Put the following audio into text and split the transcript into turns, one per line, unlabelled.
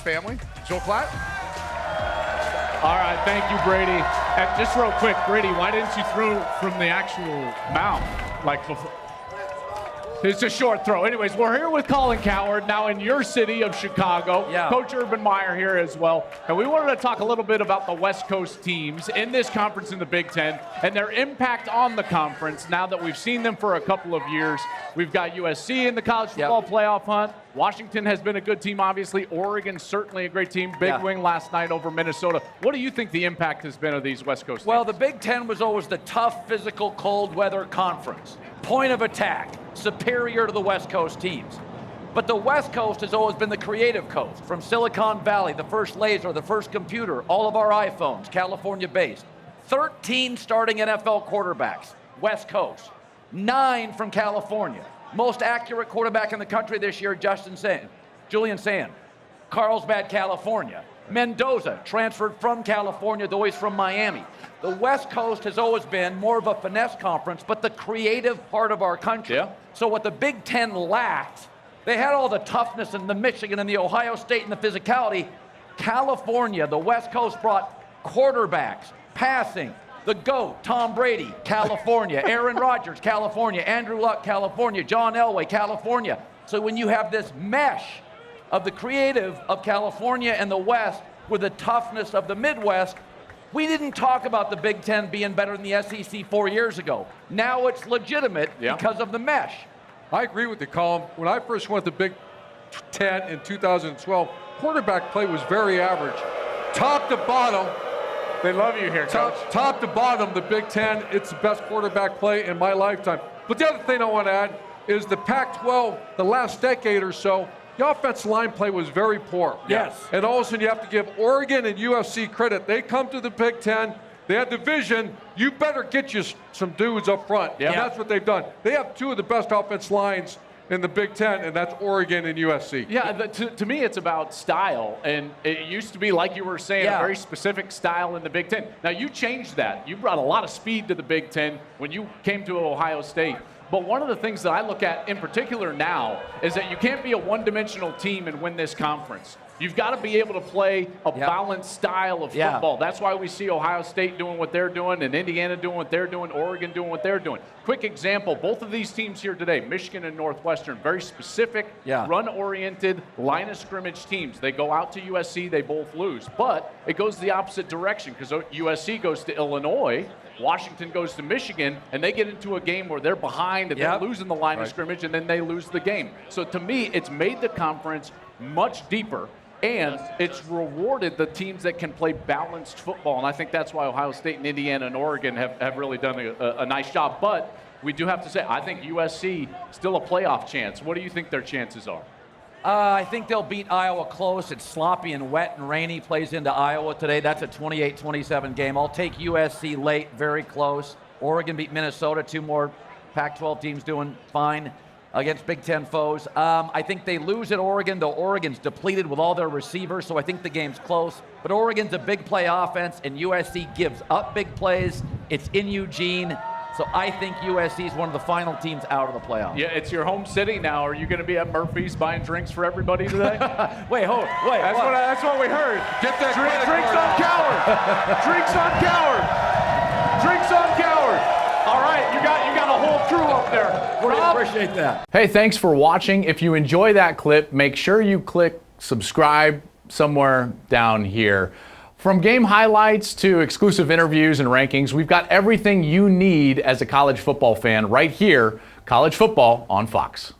family. Joel Klatt.
All right, thank you, Brady. And just real quick, Brady, why didn't you throw from the actual mouth? Like before? It's a short throw. Anyways, we're here with Colin Cowherd, now in your city of Chicago.
Yeah.
Coach Urban Meyer here as well. And we wanted to talk a little bit about the West Coast teams in this conference in the Big Ten and their impact on the conference now that we've seen them for a couple of years. We've got USC in the college football playoff hunt. Washington has been a good team, obviously. Oregon, certainly a great team. Big win last night over Minnesota. What do you think the impact has been of these West Coast teams?
Well, the Big Ten was always the tough, physical, cold weather conference. Point of attack, superior to the West Coast teams. But the West Coast has always been the creative coast. From Silicon Valley, the first laser, the first computer, all of our iPhones, California-based. 13 starting NFL quarterbacks, West Coast. 9 from California. Most accurate quarterback in the country this year, Julian Sand. Carlsbad, California. Mendoza, transferred from California, though he's from Miami. The West Coast has always been more of a finesse conference, but the creative part of our country.
Yeah.
So what the Big Ten lacked, they had all the toughness and the Michigan and the Ohio State and the physicality. California, the West Coast brought quarterbacks, passing, the GOAT, Tom Brady, California, Aaron Rodgers, California, Andrew Luck, California, John Elway, California. So when you have this mesh of the creative of California and the West with the toughness of the Midwest, we didn't talk about the Big Ten being better than the SEC 4 years ago. Now it's legitimate because of the mesh.
I agree with you, Colin. When I first went to Big Ten in 2012, quarterback play was very average. Top to bottom.
They love you here, Coach.
Top to bottom, the Big Ten, it's the best quarterback play in my lifetime. But the other thing I want to add is the Pac-12, the last decade or so, the offensive line play was very poor.
Yes.
And all of a sudden you have to give Oregon and USC credit. They come to the Big Ten, they had the vision, you better get you some dudes up front.
Yeah.
And that's what they've done. They have 2 of the best offensive lines in the Big Ten, and that's Oregon and USC.
Yeah, to me it's about style, and it used to be, like you were saying, a very specific style in the Big Ten. Now you changed that. You brought a lot of speed to the Big Ten when you came to Ohio State. But one of the things that I look at in particular now is that you can't be a one-dimensional team and win this conference. You've got to be able to play a balanced style of football. That's why we see Ohio State doing what they're doing and Indiana doing what they're doing, Oregon doing what they're doing. Quick example, both of these teams here today, Michigan and Northwestern, very specific, run-oriented, line of scrimmage teams. They go out to USC, they both lose. But it goes the opposite direction because USC goes to Illinois, Washington goes to Michigan, and they get into a game where they're behind and they're losing the line of scrimmage, and then they lose the game. So to me, it's made the conference much deeper, and it's rewarded the teams that can play balanced football. And I think that's why Ohio State and Indiana and Oregon have really done a nice job. But we do have to say, I think USC still a playoff chance. What do you think their chances are?
I think they'll beat Iowa close. It's sloppy and wet and rainy. Plays into Iowa today. That's a 28-27 game. I'll take USC late, very close. Oregon beat Minnesota. 2 more Pac-12 teams doing fine against Big Ten foes. I think they lose at Oregon, though Oregon's depleted with all their receivers, so I think the game's close. But Oregon's a big play offense, and USC gives up big plays. It's in Eugene. So I think USC is one of the final teams out of the playoffs.
Yeah, it's your home city now. Are you going to be at Murphy's buying drinks for everybody today?
Wait.
That's what we heard.
Get that
Drinks on Cowherd. Drinks on Cowherd. Drinks on Cowherd. All right, you got a whole crew up there.
We appreciate that.
Hey, thanks for watching. If you enjoy that clip, make sure you click subscribe somewhere down here. From game highlights to exclusive interviews and rankings, we've got everything you need as a college football fan right here, College Football on Fox.